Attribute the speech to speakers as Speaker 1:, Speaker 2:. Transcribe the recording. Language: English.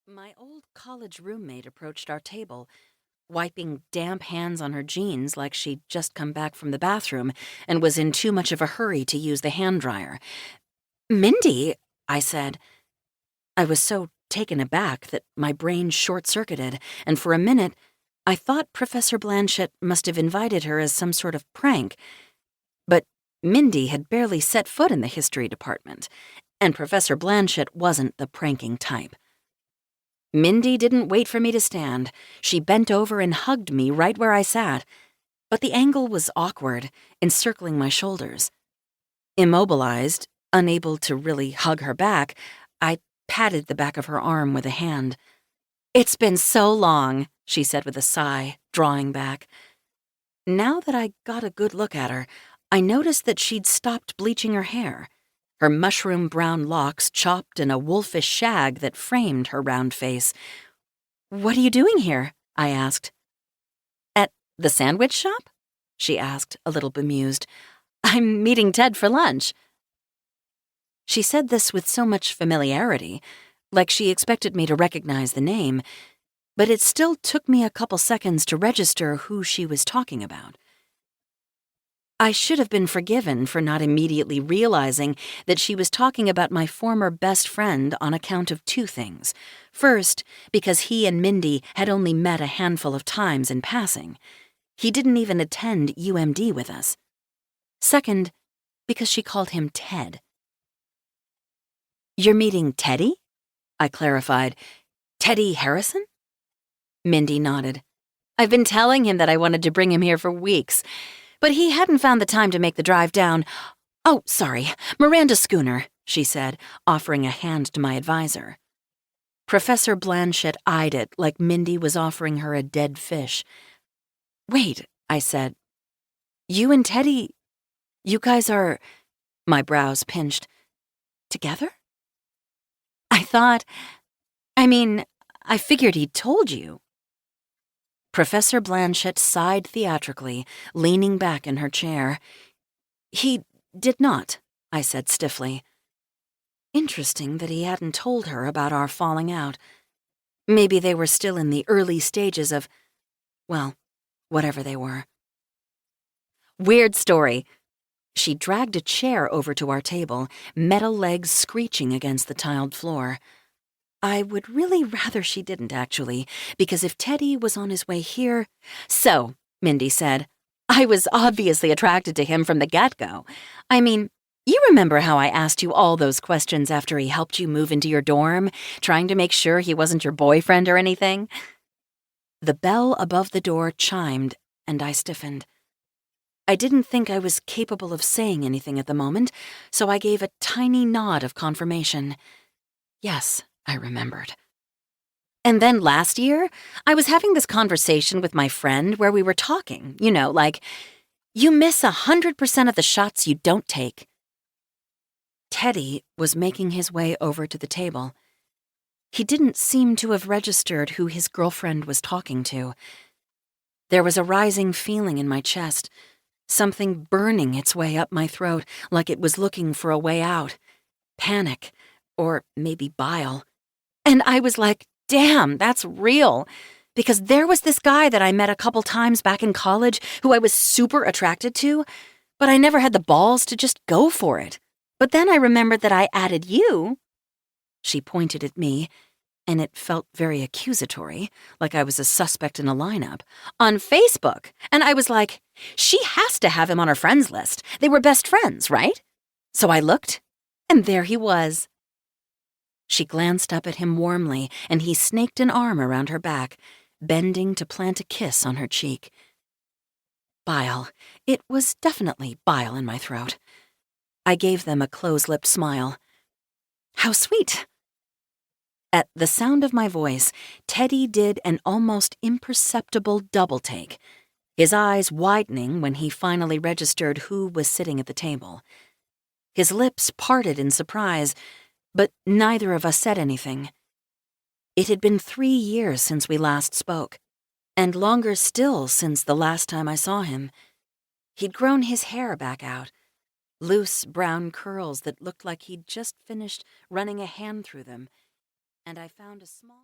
Speaker 1: My old college roommate approached our table, wiping damp hands on her jeans like she'd just come back from the bathroom and was in too much of a hurry to use the hand dryer. "Mindy," I said. I was so taken aback that my brain short-circuited, and for a minute, I thought Professor Blanchett must have invited her as some sort of prank. But Mindy had barely set foot in the history department, and Professor Blanchett wasn't the pranking type. Mindy didn't wait for me to stand. She bent over and hugged me right where I sat, but the angle was awkward, encircling my shoulders. Immobilized, unable to really hug her back, I patted the back of her arm with a hand. "It's been so long," she said with a sigh, drawing back. Now that I got a good look at her, I noticed that she'd stopped bleaching her hair, her mushroom brown locks chopped in a wolfish shag that framed her round face. "What are you doing here?" I asked. "At the sandwich shop?" she asked, a little bemused. "I'm meeting Ted for lunch." She said this with so much familiarity, like she expected me to recognize the name, but it still took me a couple seconds to register who she was talking about. I should have been forgiven for not immediately realizing that she was talking about my former best friend on account of two things. First, because he and Mindy had only met a handful of times in passing. He didn't even attend UMD with us. Second, because she called him Ted. "You're meeting Teddy?" I clarified. "Teddy Harrison?" Mindy nodded. "I've been telling him that I wanted to bring him here for weeks, but he hadn't found the time to make the drive down. Oh, sorry, Miranda Schooner," she said, offering a hand to my advisor. Professor Blanchett eyed it like Mindy was offering her a dead fish. "Wait," I said. "You and Teddy, you guys are—" My brows pinched. "Together?" I figured he'd told you." Professor Blanchett sighed theatrically, leaning back in her chair. "He did not," I said stiffly. Interesting that he hadn't told her about our falling out. Maybe they were still in the early stages of, well, whatever they were. "Weird story." She dragged a chair over to our table, metal legs screeching against the tiled floor. I would really rather she didn't, actually, because if Teddy was on his way here— "So," Mindy said, "I was obviously attracted to him from the get-go. I mean, you remember how I asked you all those questions after he helped you move into your dorm, trying to make sure he wasn't your boyfriend or anything?" The bell above the door chimed, and I stiffened. I didn't think I was capable of saying anything at the moment, so I gave a tiny nod of confirmation. Yes, I remembered. "And then last year, I was having this conversation with my friend where we were talking, like, you miss 100% of the shots you don't take." Teddy was making his way over to the table. He didn't seem to have registered who his girlfriend was talking to. There was a rising feeling in my chest, something burning its way up my throat like it was looking for a way out. Panic, or maybe bile. And I was like, damn, that's real. Because there was this guy that I met a couple times back in college who I was super attracted to, but I never had the balls to just go for it. But then I remembered that I added you. She pointed at me, and it felt very accusatory, like I was a suspect in a lineup, on Facebook. And I was like, she has to have him on her friends list. They were best friends, right? So I looked, and there he was. She glanced up at him warmly, and he snaked an arm around her back, bending to plant a kiss on her cheek. Bile. It was definitely bile in my throat. I gave them a close-lipped smile. "How sweet." At the sound of my voice, Teddy did an almost imperceptible double-take, his eyes widening when he finally registered who was sitting at the table. His lips parted in surprise, but neither of us said anything. It had been 3 years since we last spoke, and longer still since the last time I saw him. He'd grown his hair back out, loose brown curls that looked like he'd just finished running a hand through them, and I found a small